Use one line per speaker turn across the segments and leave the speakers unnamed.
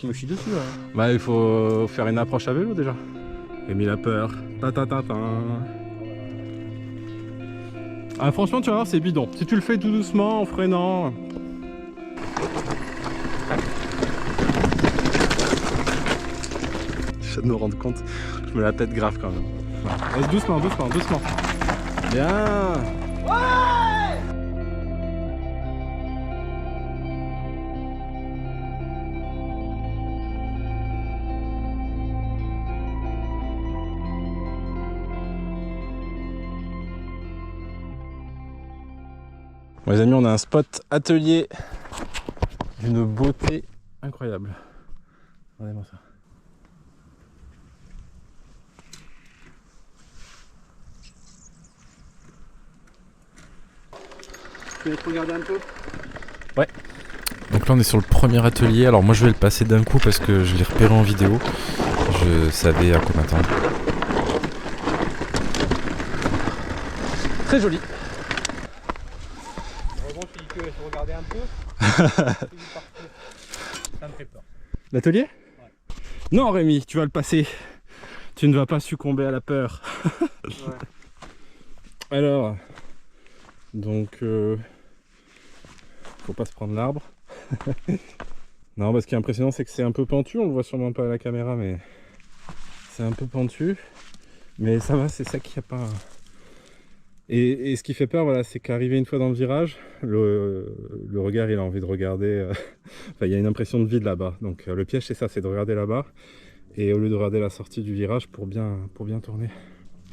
Je me chie dessus là.
Bah il faut faire une approche à vélo déjà. J'ai mis la peur. Ah franchement tu vas voir c'est bidon. Si tu le fais tout doucement en freinant. Je viens de me rendre compte, je me la pète grave quand même. Vas-y doucement, doucement, doucement. Bien. Bon, les amis, on a un spot atelier d'une beauté incroyable. Regardez-moi ça.
Tu veux te regarder un peu?
Ouais.
Donc là on est sur le premier atelier, alors moi je vais le passer d'un coup parce que je l'ai repéré en vidéo. Je savais à quoi m'attendre.
Très joli.
Heureusement tu dis que je regardais un peu. Ça me fait peur.
L'atelier?
Ouais.
Non Rémi, tu vas le passer. Tu ne vas pas succomber à la peur.
Ouais.
Alors, donc, faut pas se prendre l'arbre. Non, ce qui est impressionnant, c'est que c'est un peu pentu. On le voit sûrement pas à la caméra, mais c'est un peu pentu. Mais ça va, c'est ça qu'il n'y a pas. Et ce qui fait peur, voilà, c'est qu'arrivé une fois dans le virage, le regard, il a envie de regarder. Enfin, il y a une impression de vide là-bas. Donc, le piège, c'est ça, c'est de regarder là-bas. Et au lieu de regarder la sortie du virage pour bien tourner.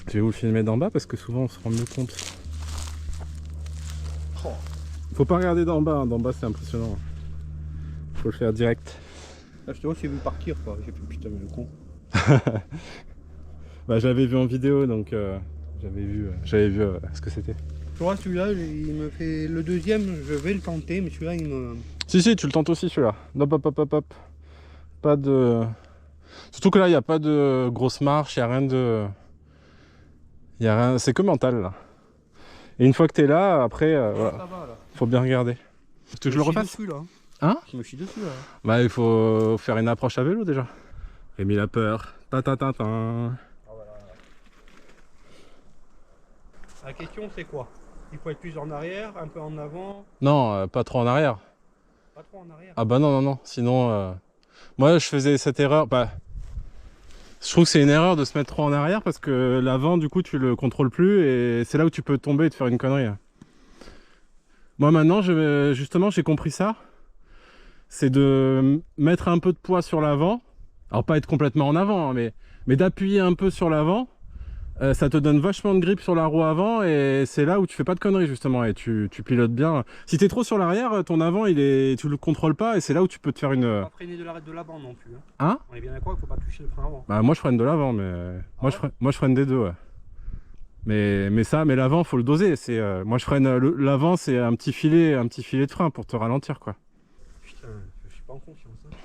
Je vais vous le filmer d'en bas parce que souvent on se rend mieux compte.
Oh.
Faut pas regarder d'en bas, d'en bas c'est impressionnant. Faut le faire direct.
Là je te vois, j'ai vu partir quoi. J'ai fait putain mais le con.
Bah j'avais vu en vidéo donc j'avais vu ce que c'était.
Tu vois celui-là, il me fait le deuxième, je vais le tenter, mais celui-là il me.
Si tu le tentes aussi celui-là. Hop hop hop hop hop. Pas de. Surtout que là il n'y a pas de grosse marche, il n'y a rien de. Il y a rien. C'est que mental là. Et une fois que t'es là, après voilà.
Ça va là.
Faut bien regarder. Faut que je le refasse.
Dessus, là.
Hein?
Je me chie dessus là.
Bah il faut faire une approche à vélo déjà. J'ai mis la peur.
La question c'est quoi? Il faut être plus en arrière, un peu en avant,
Non, pas trop en arrière.
pas trop en arrière.
Ah bah non. Sinon, moi je faisais cette erreur. Bah, je trouve que c'est une erreur de se mettre trop en arrière parce que l'avant, du coup, tu le contrôles plus et c'est là où tu peux tomber et te faire une connerie. Moi maintenant, justement, j'ai compris ça. C'est de mettre un peu de poids sur l'avant. Alors pas être complètement en avant, hein, mais d'appuyer un peu sur l'avant. Ça te donne vachement de grip sur la roue avant et c'est là où tu fais pas de conneries justement et tu pilotes bien. Si t'es trop sur l'arrière, ton avant tu le contrôles pas et c'est là où tu peux te faire une...
Pas freiner de l'arrêt de l'avant non plus. Hein.
Hein?
On est bien d'accord, il faut pas toucher le frein avant.
Bah moi je freine de l'avant mais... moi je freine des deux ouais. Mais l'avant faut le doser. Moi je freine l'avant, c'est un petit filet de frein pour te ralentir quoi.
Putain, je suis pas en confiance. Hein.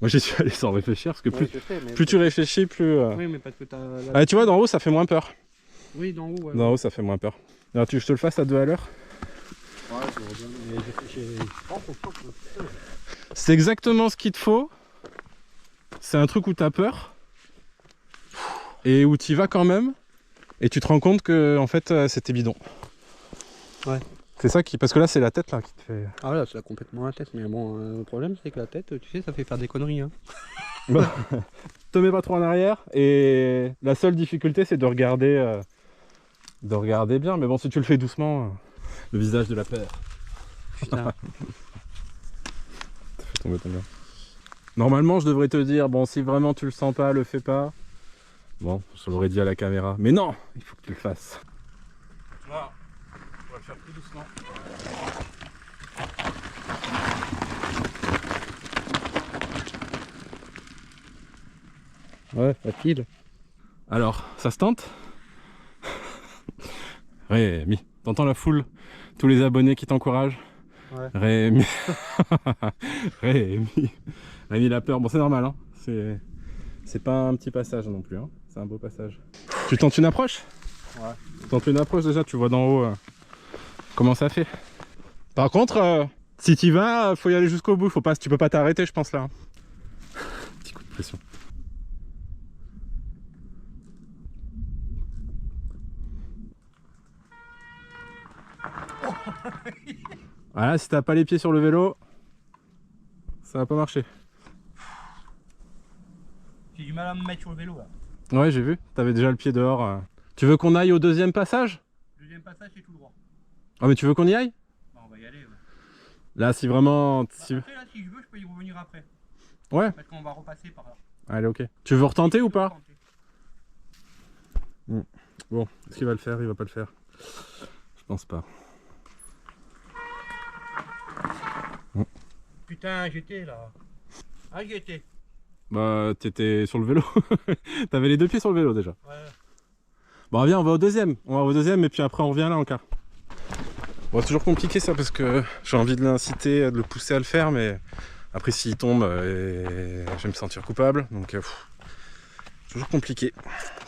Moi j'y suis allé sans réfléchir parce que
Ouais, je sais, mais
plus tu réfléchis plus...
Oui mais parce que t'as...
Ah, tu vois d'en haut ça fait moins peur.
Oui d'en haut ouais.
D'en haut ça fait moins peur. Alors tu veux que je te le fasse à 2 à l'heure?
Ouais, j'ai pas confiance.
C'est exactement ce qu'il te faut. C'est un truc où t'as peur et où tu vas quand même et tu te rends compte que en fait c'était bidon.
Ouais.
C'est ça qui... Parce que là c'est la tête là qui te fait...
Ah là c'est complètement la tête, mais bon le problème c'est que la tête, tu sais, ça fait faire des conneries. Hein.
Bah, te mets pas trop en arrière et la seule difficulté c'est de regarder bien, mais bon si tu le fais doucement, le visage de la peur.
Putain.
Ça fait tomber ton gars. Normalement je devrais te dire, bon si vraiment tu le sens pas, le fais pas. Bon, je l'aurais dit à la caméra, mais non, il faut que tu le fasses. Là, on va le faire plus doucement.
Ouais, facile.
Alors, ça se tente? Rémi, t'entends la foule? Tous les abonnés qui t'encouragent?
Ouais.
Rémi. Rémi la peur, bon c'est normal hein. C'est pas un petit passage non plus hein. C'est un beau passage. Tu tentes une approche?
Ouais.
Tu tentes une approche déjà, tu vois d'en haut comment ça fait. Par contre, si t'y vas, faut y aller jusqu'au bout, tu peux pas t'arrêter je pense là. pression. Voilà, si t'as pas les pieds sur le vélo, ça va pas marcher.
J'ai du mal à me mettre sur le vélo là.
Ouais, j'ai vu, t'avais déjà le pied dehors. Tu veux qu'on aille au deuxième passage?
Deuxième passage, c'est tout droit.
Ah mais tu veux qu'on y aille?
Bah, on va y aller. Ouais.
Là, si vraiment...
Bah, après, là, si je veux, je peux y revenir après.
Ouais.
Parce qu'on va repasser par là.
Allez, ok. Tu veux retenter ou pas?
Tenter.
Bon, est-ce qu'il va le faire? Il va pas le faire. Je pense pas.
Putain, j'étais là. Ah, j'y étais.
Bah, t'étais sur le vélo. T'avais les deux pieds sur le vélo déjà.
Ouais.
Bon, viens, on va au deuxième. On va au deuxième et puis après on revient là encore. Bon, c'est toujours compliqué ça parce que j'ai envie de l'inciter, de le pousser à le faire, mais après s'il tombe, je vais me sentir coupable. Donc, toujours compliqué.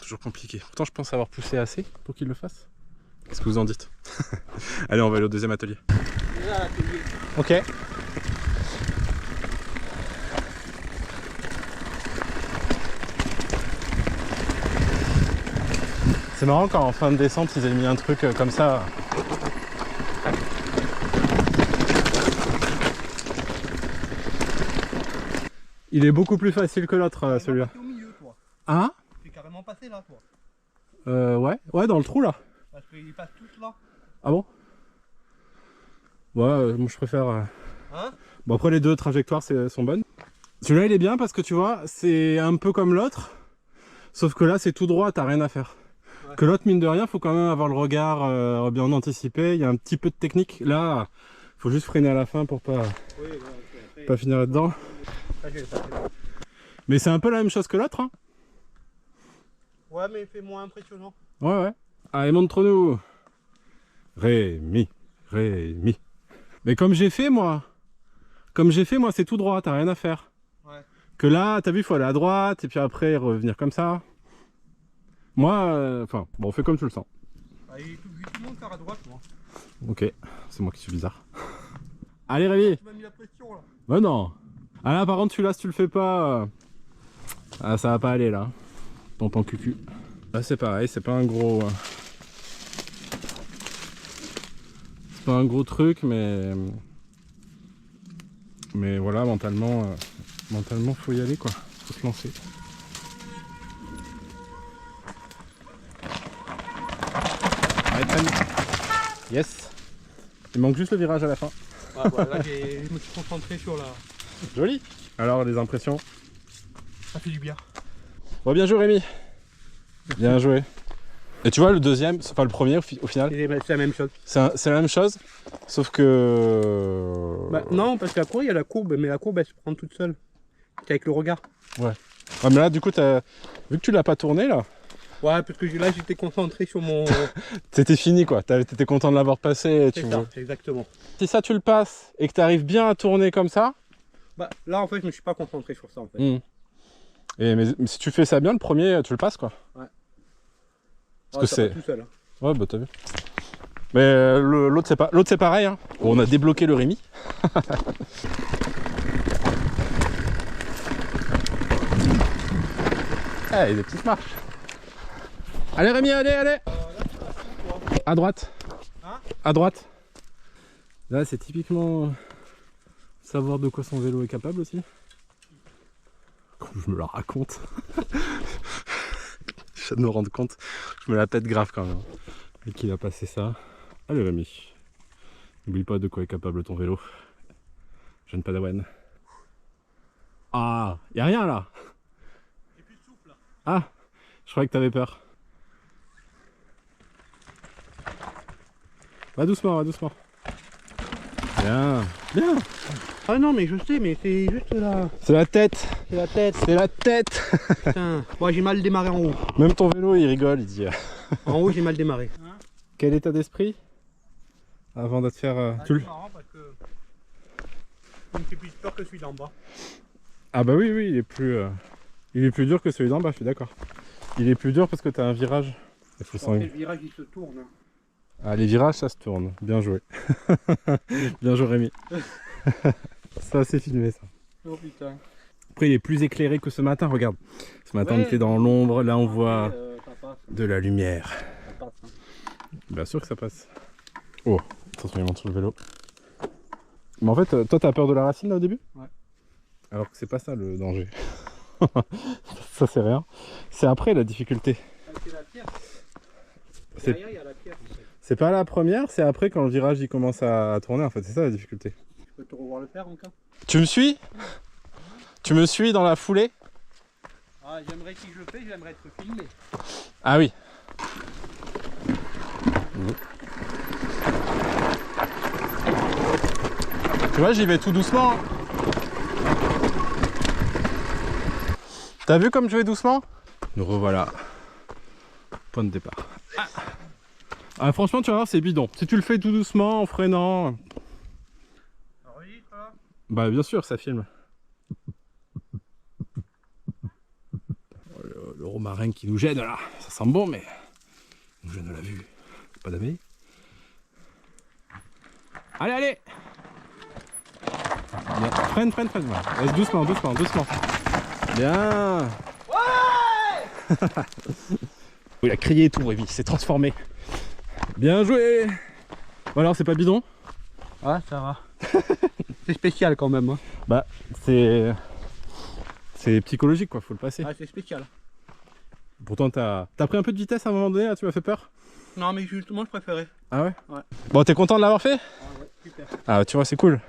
Toujours compliqué. Pourtant, je pense avoir poussé assez pour qu'il le fasse. Qu'est-ce que vous en dites? Allez, on va aller au deuxième atelier.
Là, l'atelier.
Ok. C'est marrant quand en fin de descente ils aient mis un truc comme ça. Il est beaucoup plus facile que l'autre celui-là.
Au milieu, toi.
Hein?
Tu es carrément passé là, toi.
Ouais, dans le trou là.
Parce qu'ils passent tous là.
Ah bon? Ouais, moi je préfère.
Hein?
Bon, après les deux trajectoires sont bonnes. Celui-là il est bien parce que tu vois, c'est un peu comme l'autre. Sauf que là c'est tout droit, t'as rien à faire.
Ouais.
Que l'autre, mine de rien, faut quand même avoir le regard bien anticipé. Il y a un petit peu de technique. Là, faut juste freiner à la fin pour pas,
Oui, ouais, okay.
pas finir là-dedans.
Ça, je vais le passer là.
Mais c'est un peu la même chose que l'autre. Hein.
Ouais, mais c'est moins impressionnant.
Ouais, ouais. Allez, montre-nous. Rémi. Mais comme j'ai fait, moi, c'est tout droit, t'as rien à faire.
Ouais.
Que là, t'as vu, il faut aller à droite et puis après revenir comme ça. Moi, enfin, bon, on fait comme tu le sens.
Bah, il est tout le monde faire à droite, moi.
Ok, c'est moi qui suis bizarre. Allez, Rémi.
Tu m'as mis la pression là.
Bah non. Ah là, par contre, celui-là, si tu le fais pas, ça va pas aller là. Tonton cucu. Là, c'est pareil, c'est pas un gros. C'est pas un gros truc, mais voilà, mentalement, faut y aller quoi. Faut se lancer. Allez, traîne. Yes. Il manque juste le virage à la fin.
Ah, bah, là, je me suis concentré sur la.
Joli. Alors, les impressions?
Ça fait du bien.
Bon, bien joué, Rémi. Bien joué. Et tu vois, le deuxième, enfin le premier au final,
C'est la même chose.
c'est la même chose, sauf que.
Bah, non, parce qu'après, il y a la courbe, mais la courbe, elle se prend toute seule. C'est avec le regard.
Ouais, mais là, du coup, vu que tu l'as pas tourné là,
Ouais, parce que là, j'étais concentré sur mon.
c'était fini quoi. T'étais content de l'avoir passé. Et
C'est ça, exactement.
Si ça, tu le passes et que tu arrives bien à tourner comme ça.
Bah, là, en fait, je me suis pas concentré sur ça, en fait.
Mais si tu fais ça bien, le premier, tu le passes quoi.
Ouais.
Parce que
ça va
c'est.
tout seul. Hein.
Ouais, bah t'as vu. Mais l'autre c'est pareil. Hein. Bon, on a débloqué le Rémi. Ah, il y a des petites marches. Allez Rémi, allez. À droite.
Hein?
À droite. Là, c'est typiquement savoir de quoi son vélo est capable aussi. Comme je me la raconte. Je viens de me rendre compte. Je me la pète grave quand même. Et qu'il a passé ça. Allez Rémi. N'oublie pas de quoi est capable ton vélo. Jeune padawan. Ah, y a rien là.
J'ai plus de souffle là.
Ah, je croyais que t'avais peur. Va doucement, va doucement. Bien, bien.
Ah non, mais je sais, mais c'est juste là.
C'est la tête.
C'est la tête.
C'est la tête.
Putain. Moi, j'ai mal démarré en haut.
Même ton vélo, il rigole, il dit.
En haut, j'ai mal démarré.
Quel état d'esprit avant de te faire.
C'est marrant parce que. Il me fait plus peur que celui d'en bas.
Ah bah oui, il est plus dur que celui d'en bas, je suis d'accord. Il est plus dur parce que t'as un virage. Il faut
Le virage, il se tourne.
Ah, les virages, ça se tourne. Bien joué. Bien joué, Rémi. Ça, c'est filmé, ça.
Oh putain.
Après il est plus éclairé que ce matin, regarde. Ce matin on était dans l'ombre, là on voit de la lumière.
Ça passe, hein.
Bien sûr que ça passe. Oh, attention il monte sur le vélo. Mais en fait, toi t'as peur de la racine là au début?
Ouais.
Alors que c'est pas ça le danger. Ça c'est rien. C'est après la difficulté.
Ah, c'est la pierre.
C'est-
Derrière, il y a la pierre. En fait.
C'est pas la première, c'est après quand le virage il commence à tourner en fait, c'est ça la difficulté.
Je peux te revoir le faire encore.
Tu me suis? Tu me suis dans la foulée?
Ah, j'aimerais si je le fais, j'aimerais être filmé.
Ah oui. Tu vois, j'y vais tout doucement. T'as vu comme je vais doucement? Nous revoilà. Point de départ. Ah, franchement, tu vas voir, c'est bidon. Si tu le fais tout doucement, en freinant.
Enregistre là.
Bah, bien sûr, ça filme. Le romarin qui nous gêne là. Ça sent bon, mais. Il nous gêne la vue. Pas d'amis. Allez, allez! Bien. Freine, freine, freine. Voilà. Vas-y, doucement, doucement, doucement. Bien. Ouais. Il a crié et tout, Révi, il s'est transformé. Bien joué. Bon alors, c'est pas bidon?
Ouais, ça va. C'est spécial quand même. Hein.
Bah, c'est psychologique quoi, faut le passer.
Ah, c'est spécial.
Pourtant, t'as pris un peu de vitesse à un moment donné, là, tu m'as fait peur?
Non, mais justement, je préférais.
Ah ouais?
Ouais.
Bon, t'es content de l'avoir fait?
Ah ouais, super.
Ah, tu vois, c'est cool.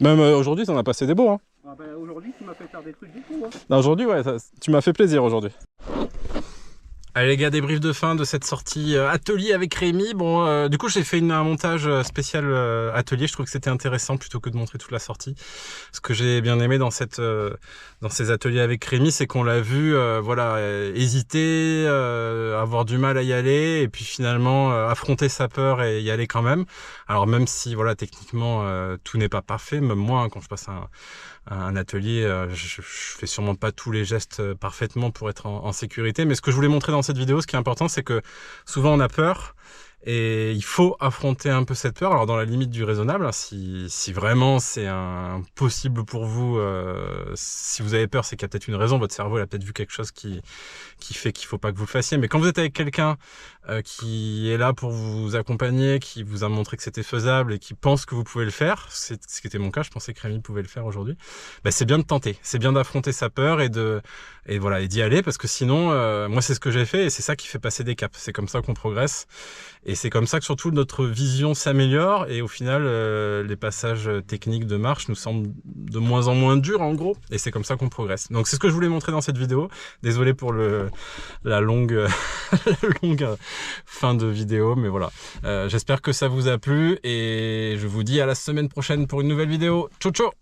Même aujourd'hui, t'en as passé des beaux, hein.
Ah bah, aujourd'hui, tu m'as fait faire des trucs du coup. Hein.
Non, aujourd'hui, ouais, tu m'as fait plaisir aujourd'hui. Allez les gars, débrief de fin de cette sortie atelier avec Rémi. Bon, du coup j'ai fait un montage spécial atelier. Je trouve que c'était intéressant plutôt que de montrer toute la sortie. Ce que j'ai bien aimé dans ces ateliers avec Rémi, c'est qu'on l'a vu, voilà, hésiter, avoir du mal à y aller, et puis finalement affronter sa peur et y aller quand même. Alors même si voilà techniquement tout n'est pas parfait, même moi hein, quand je passe un atelier, je fais sûrement pas tous les gestes parfaitement pour être en sécurité, mais ce que je voulais montrer dans cette vidéo, ce qui est important, c'est que souvent on a peur et il faut affronter un peu cette peur, alors dans la limite du raisonnable, hein, si vraiment c'est impossible pour vous, si vous avez peur, c'est qu'il y a peut-être une raison, votre cerveau il a peut-être vu quelque chose qui fait qu'il faut pas que vous le fassiez, mais quand vous êtes avec quelqu'un qui est là pour vous accompagner, qui vous a montré que c'était faisable et qui pense que vous pouvez le faire, c'est ce qui était mon cas, je pensais que Rémi pouvait le faire aujourd'hui, bah, c'est bien de tenter, c'est bien d'affronter sa peur et voilà, et d'y aller, parce que sinon, moi c'est ce que j'ai fait et c'est ça qui fait passer des caps, c'est comme ça qu'on progresse. Et c'est comme ça que surtout notre vision s'améliore et au final les passages techniques de marche nous semblent de moins en moins durs en gros, et c'est comme ça qu'on progresse. Donc c'est ce que je voulais montrer dans cette vidéo. Désolé pour la longue fin de vidéo, mais voilà. J'espère que ça vous a plu et je vous dis à la semaine prochaine pour une nouvelle vidéo. Ciao ciao.